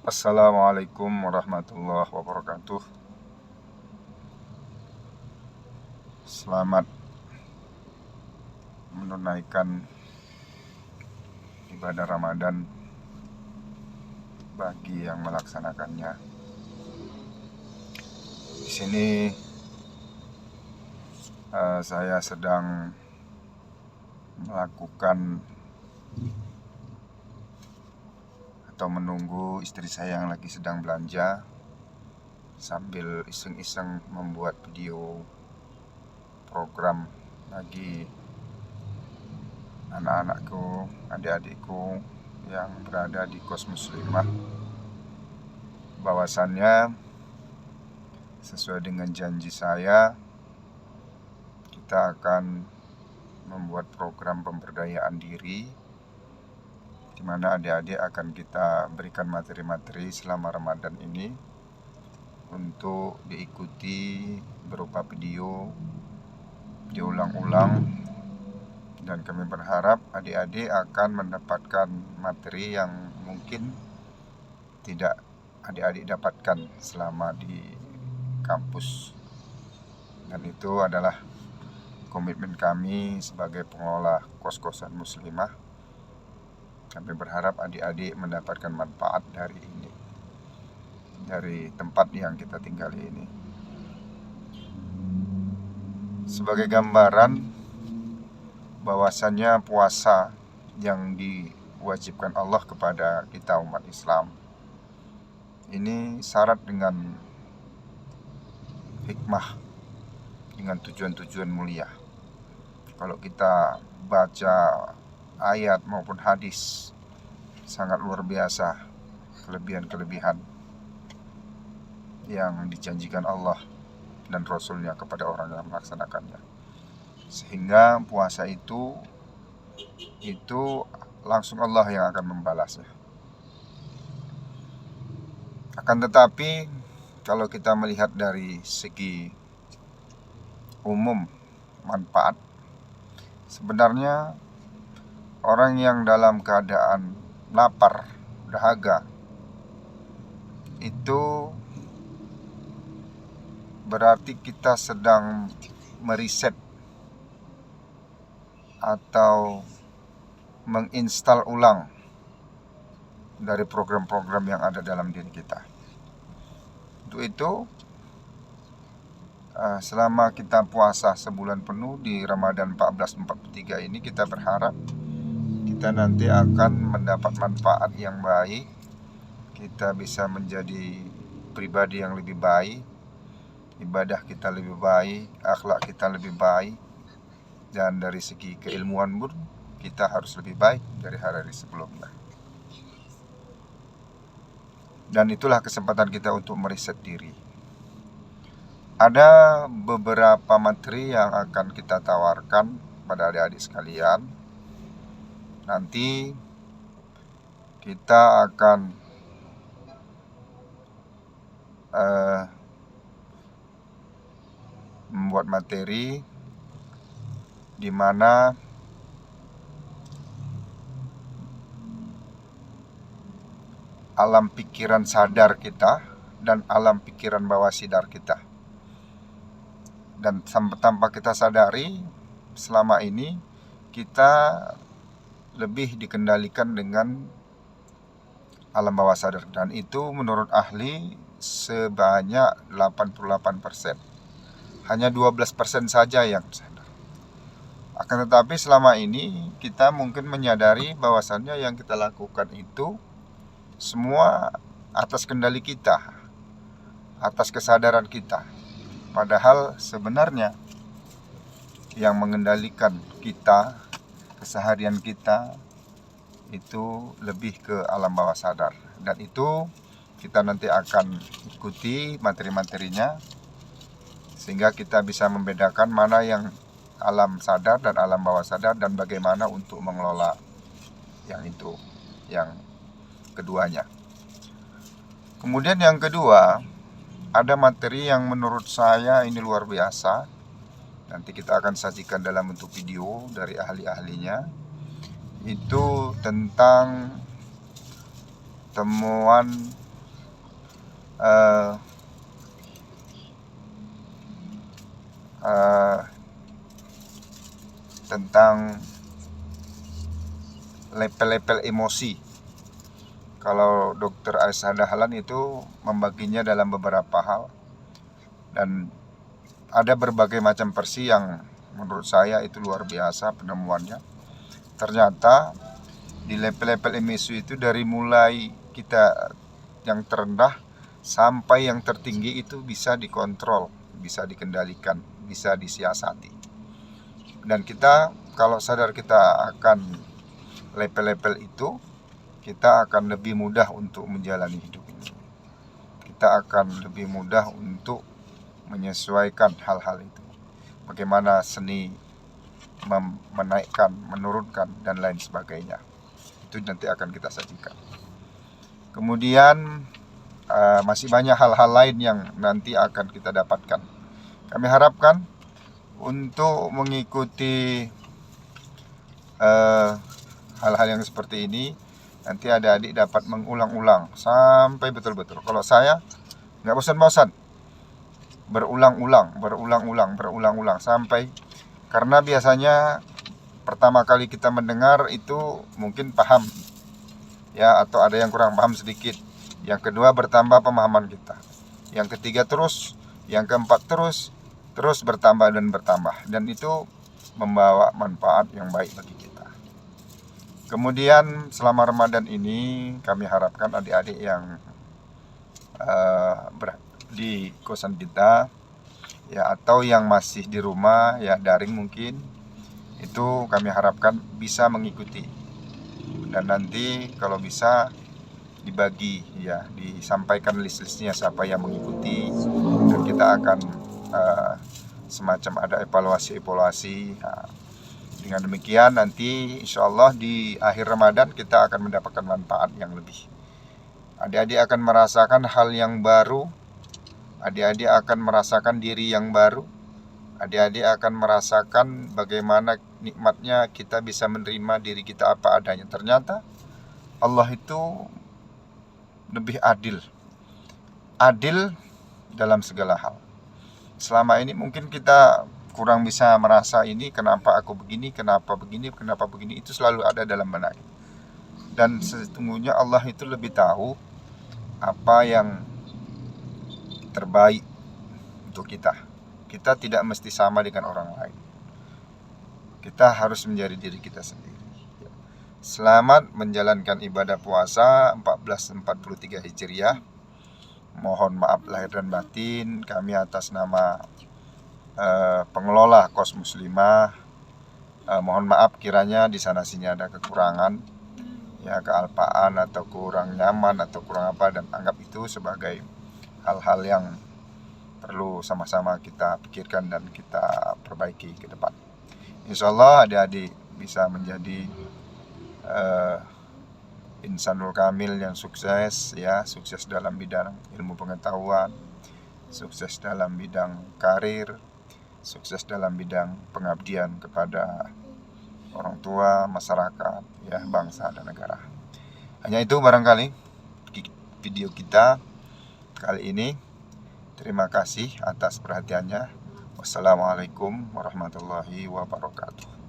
Assalamualaikum warahmatullahi wabarakatuh. Selamat menunaikan ibadah Ramadan bagi yang melaksanakannya. Di sini saya sedang melakukan atau menunggu istri saya yang lagi sedang belanja sambil iseng-iseng membuat video program bagi anak-anakku, adik-adikku yang berada di kos muslimah. Bahwasannya sesuai dengan janji saya, kita akan membuat program pemberdayaan diri di mana adik-adik akan kita berikan materi-materi selama Ramadan ini untuk diikuti berupa video diulang-ulang, dan kami berharap adik-adik akan mendapatkan materi yang mungkin tidak adik-adik dapatkan selama di kampus. Dan itu adalah komitmen kami sebagai pengelola kos-kosan muslimah. Kami berharap adik-adik mendapatkan manfaat dari ini, dari tempat yang kita tinggali ini. Sebagai gambaran bahwasannya puasa yang diwajibkan Allah kepada kita umat Islam ini syarat dengan hikmah, dengan tujuan-tujuan mulia. Kalau kita baca ayat maupun hadis, sangat luar biasa kelebihan-kelebihan yang dijanjikan Allah dan Rasulnya kepada orang yang melaksanakannya. Sehingga puasa itu langsung Allah yang akan membalasnya. Akan tetapi kalau kita melihat dari segi umum manfaat, sebenarnya orang yang dalam keadaan lapar, dahaga, itu berarti kita sedang meriset atau menginstal ulang dari program-program yang ada dalam diri kita. Untuk itu, selama kita puasa sebulan penuh di Ramadan 1443 ini, kita berharap kita nanti akan mendapat manfaat yang baik. Kita bisa menjadi pribadi yang lebih baik, ibadah kita lebih baik, akhlak kita lebih baik, dan dari segi keilmuan pun kita harus lebih baik dari hari-hari sebelumnya. Dan itulah kesempatan kita untuk meriset diri. Ada beberapa materi yang akan kita tawarkan pada adik-adik sekalian. Nanti kita akan membuat materi di mana alam pikiran sadar kita dan alam pikiran bawah sadar kita. Dan tanpa kita sadari, selama ini kita lebih dikendalikan dengan alam bawah sadar, dan itu menurut ahli sebanyak 88%. Hanya 12% saja yang sadar. Akan tetapi selama ini kita mungkin menyadari bahwasannya yang kita lakukan itu semua atas kendali kita, atas kesadaran kita. Padahal sebenarnya yang mengendalikan kita, keseharian kita, itu lebih ke alam bawah sadar. Dan itu kita nanti akan ikuti materi-materinya, sehingga kita bisa membedakan mana yang alam sadar dan alam bawah sadar, dan bagaimana untuk mengelola yang itu, yang keduanya. Kemudian yang kedua, ada materi yang menurut saya ini luar biasa. Nanti kita akan sajikan dalam bentuk video dari ahli-ahlinya. Itu tentang temuan uh, uh, tentang level-level emosi. Kalau Dr. Aisyah Dahlan itu membaginya dalam beberapa hal, dan ada berbagai macam versi yang menurut saya itu luar biasa penemuannya. Ternyata di level-level emosi itu dari mulai kita yang terendah sampai yang tertinggi itu bisa dikontrol, bisa dikendalikan, bisa disiasati. Dan kita kalau sadar kita akan level-level itu, kita akan lebih mudah untuk menjalani hidup ini. Kita akan lebih mudah untuk menyesuaikan hal-hal itu. Bagaimana seni menaikkan, menurunkan, dan lain sebagainya. Itu nanti akan kita sajikan. Kemudian masih banyak hal-hal lain yang nanti akan kita dapatkan. Kami harapkan untuk mengikuti hal-hal yang seperti ini, nanti adik-adik dapat mengulang-ulang sampai betul-betul. Kalau saya nggak bosan-bosan, berulang-ulang sampai, karena biasanya pertama kali kita mendengar itu mungkin paham ya, atau ada yang kurang paham sedikit. Yang kedua bertambah pemahaman kita. Yang ketiga terus, yang keempat terus bertambah dan bertambah, dan itu membawa manfaat yang baik bagi kita. Kemudian selama Ramadan ini kami harapkan adik-adik yang di kosan kita ya, atau yang masih di rumah ya daring mungkin, itu kami harapkan bisa mengikuti, dan nanti kalau bisa dibagi ya, disampaikan list-listnya siapa yang mengikuti, dan kita akan semacam ada evaluasi. Nah, dengan demikian nanti insya Allah di akhir Ramadan kita akan mendapatkan manfaat yang lebih. Adik-adik akan merasakan hal yang baru, adik-adik akan merasakan diri yang baru, adik-adik akan merasakan bagaimana nikmatnya kita bisa menerima diri kita apa adanya. Ternyata Allah itu lebih adil dalam segala hal. Selama ini mungkin kita kurang bisa merasa ini, kenapa aku begini, kenapa begini, itu selalu ada dalam benak. Dan sesungguhnya Allah itu lebih tahu apa yang terbaik untuk kita. Kita tidak mesti sama dengan orang lain. Kita harus menjadi diri kita sendiri. Selamat menjalankan ibadah puasa 1443 Hijriah. Mohon maaf lahir dan batin, kami atas nama pengelola kos muslimah, mohon maaf kiranya di sana sini ada kekurangan ya, kealpaan atau kurang nyaman atau kurang apa, dan anggap itu sebagai hal-hal yang perlu sama-sama kita pikirkan dan kita perbaiki ke depan. Insya Allah adik-adik bisa menjadi insanul kamil yang sukses ya, sukses dalam bidang ilmu pengetahuan, sukses dalam bidang karir, sukses dalam bidang pengabdian kepada orang tua, masyarakat ya, bangsa dan negara. Hanya itu barangkali video kita kali ini. Terima kasih atas perhatiannya. Wassalamualaikum warahmatullahi wabarakatuh.